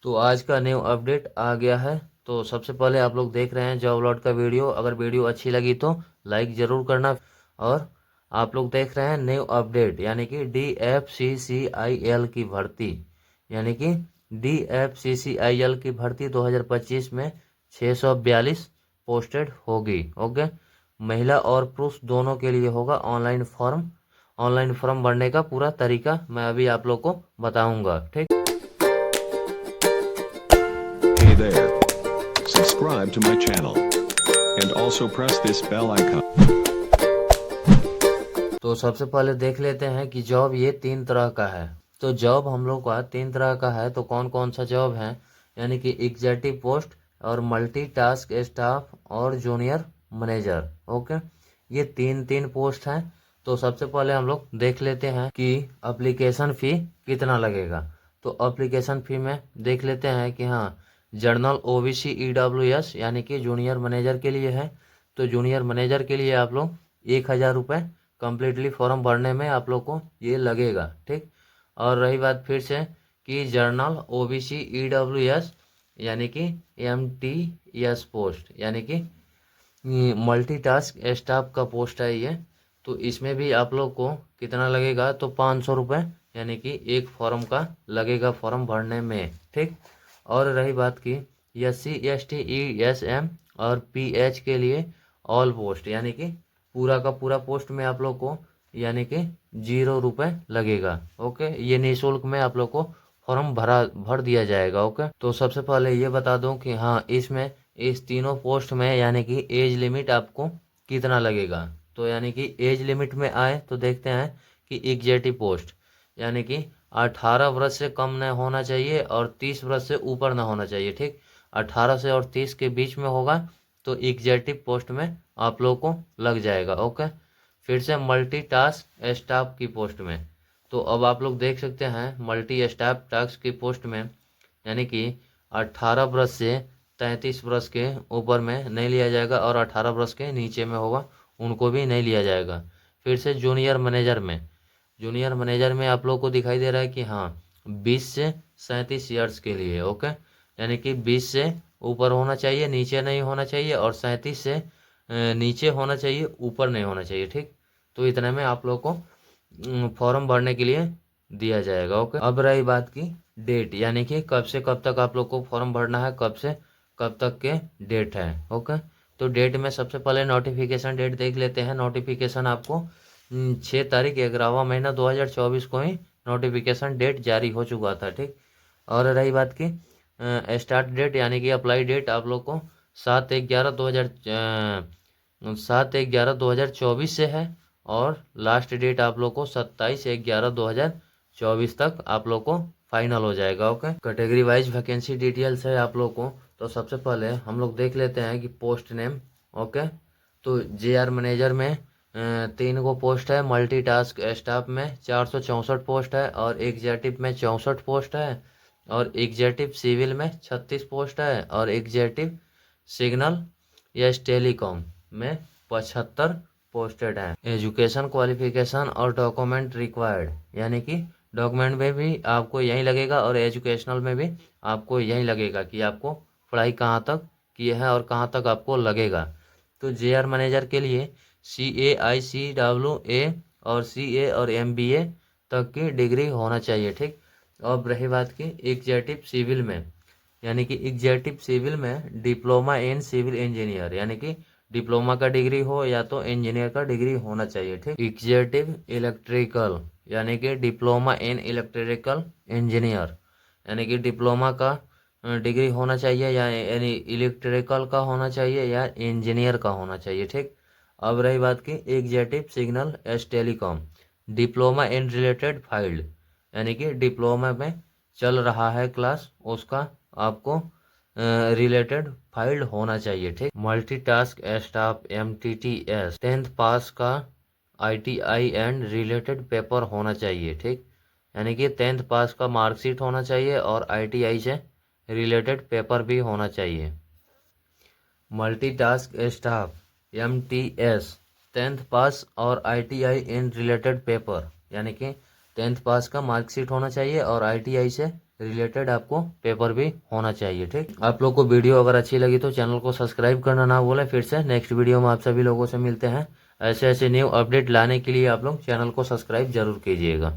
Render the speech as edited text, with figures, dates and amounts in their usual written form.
तो आज का न्यू अपडेट आ गया है। तो सबसे पहले आप लोग देख रहे हैं जॉब लॉट का वीडियो। अगर वीडियो अच्छी लगी तो लाइक ज़रूर करना। और आप लोग देख रहे हैं न्यू अपडेट यानी कि DFCCIL की भर्ती, यानी कि DFCCIL की भर्ती 2025 में 642 पोस्टेड होगी। ओके, महिला और पुरुष दोनों के लिए होगा ऑनलाइन फॉर्म भरने का पूरा तरीका मैं अभी आप लोग को बताऊंगा। ठीक, Hey there. Subscribe to my channel. And also press this bell icon. तो सबसे पहले देख लेते हैं कि जॉब ये 3 तरह का है। तो जॉब हम लोग का 3 तरह का है। तो कौन कौन सा जॉब है, यानी कि एग्जीक्यूटिव पोस्ट और मल्टीटास्क स्टाफ और जूनियर मैनेजर। ओके, ये तीन तीन पोस्ट हैं। तो सबसे पहले हम लोग देख लेते हैं कि एप्लीकेशन फ़ी कितना लगेगा। तो एप्लीकेशन फ़ी में देख लेते हैं कि हाँ, जर्नल OBC EWS यानी कि जूनियर मैनेजर के लिए है। तो जूनियर मैनेजर के लिए आप लोग 1,000 रुपये कम्प्लीटली फॉर्म भरने में आप लोग को ये लगेगा। ठीक, और रही बात फिर से कि जर्नल OBC EWS यानी कि MTS पोस्ट, यानी कि मल्टीटास्क स्टाफ का पोस्ट है ये। तो इसमें भी आप लोग को कितना लगेगा, तो 500 रुपये यानी कि एक फॉर्म का लगेगा फॉर्म भरने में। ठीक, और रही बात की SC ST ESM और PH के लिए ऑल पोस्ट, यानी कि पूरा का पूरा पोस्ट में आप लोग को यानी कि 0 रुपये लगेगा। ओके, ये निःशुल्क में आप लोग को फॉर्म भर दिया जाएगा। ओके, तो सबसे पहले ये बता दूं कि हाँ, इसमें इस तीनों पोस्ट में यानी कि एज लिमिट आपको कितना लगेगा। तो यानी कि एज लिमिट में आए तो देखते हैं कि एग्जीक्यूटिव पोस्ट यानी कि 18 वर्ष से कम न होना चाहिए और 30 वर्ष से ऊपर न होना चाहिए। ठीक, 18 से और 30 के बीच में होगा तो एग्जीक्यूटिव पोस्ट में आप लोग को लग जाएगा। ओके, फिर से मल्टीटास्क स्टाफ की पोस्ट में, तो अब आप लोग देख सकते हैं मल्टी स्टाफ टास्क की पोस्ट में यानी कि 18 वर्ष से 33 वर्ष के ऊपर में नहीं लिया जाएगा और 18 वर्ष के नीचे में होगा उनको भी नहीं लिया जाएगा। फिर से जूनियर मैनेजर में आप लोग को दिखाई दे रहा है कि हाँ, 20 से 37 ईयर्स के लिए। ओके, यानी कि 20 से ऊपर होना चाहिए, नीचे नहीं होना चाहिए, और 37 से नीचे होना चाहिए, ऊपर नहीं होना चाहिए। ठीक, तो इतने में आप लोग को फॉर्म भरने के लिए दिया जाएगा। ओके, अब रही बात की डेट, यानी कि कब से कब तक आप लोग को फॉर्म भरना है, कब से कब तक के डेट है। ओके, तो डेट में सबसे पहले नोटिफिकेशन डेट देख लेते हैं। नोटिफिकेशन आपको 6 तारीख 11वां महीना 2024 को ही नोटिफिकेशन डेट जारी हो चुका था। ठीक, और रही बात की स्टार्ट डेट यानी कि अप्लाई डेट आप लोग को 7/11/2024 से है और लास्ट डेट आप लोग को 27/11/2024 तक आप लोग को फाइनल हो जाएगा। Okay, category wise vacancy details है आप लोग को। तो सबसे पहले हम लोग देख लेते हैं कि पोस्ट नेम। ओके, तो JR मैनेजर में 3 गो पोस्ट है, मल्टीटास्क स्टाफ में 464 पोस्ट है, और एग्जीक्यूटिव में 64 पोस्ट है, और एग्जीक्यूटिव सिविल में 36 पोस्ट है, और एग्जीक्यूटिव सिग्नल या टेलीकॉम में 75 पोस्टेड हैं। एजुकेशन क्वालिफिकेशन और डॉक्यूमेंट रिक्वायर्ड, यानी कि डॉक्यूमेंट में भी आपको यही लगेगा और एजुकेशनल में भी आपको यही लगेगा कि आपको पढ़ाई कहाँ तक की है और कहाँ तक आपको लगेगा। तो JR मैनेजर के लिए CA ICWA और CA और MBA तक की डिग्री होना चाहिए। ठीक, अब रही बात की एग्जीक्यूटिव सिविल में, यानी कि एग्जीक्यूटिव सिविल में डिप्लोमा इन सिविल इंजीनियर, यानी कि डिप्लोमा का डिग्री हो या तो इंजीनियर का डिग्री होना चाहिए। ठीक, एग्जीक्यूटिव इलेक्ट्रिकल यानी कि डिप्लोमा इन इलेक्ट्रिकल इंजीनियर, यानी कि डिप्लोमा का डिग्री होना चाहिए या यानी इलेक्ट्रिकल का होना चाहिए या इंजीनियर का होना चाहिए। ठीक, अब रही बात की executive signal S telecom diploma in related field, यानी कि डिप्लोमा में चल रहा है क्लास उसका आपको रिलेटेड फाइल्ड होना चाहिए। ठीक, मल्टीटास्क स्टाफ MTTS 10th पास का ITI एंड रिलेटेड पेपर होना चाहिए। ठीक, यानी कि 10th पास का मार्कशीट होना चाहिए और ITI से रिलेटेड पेपर भी होना चाहिए। मल्टीटास्क स्टाफ MTS 10th पास और ITI इन रिलेटेड पेपर, यानी कि 10th पास का मार्कशीट होना चाहिए और ITI से रिलेटेड आपको पेपर भी होना चाहिए। ठीक, आप लोग को वीडियो अगर अच्छी लगी तो चैनल को सब्सक्राइब करना ना भूलें। फिर से नेक्स्ट वीडियो में आप सभी लोगों से मिलते हैं। ऐसे ऐसे न्यू अपडेट लाने के लिए आप लोग चैनल को सब्सक्राइब जरूर कीजिएगा।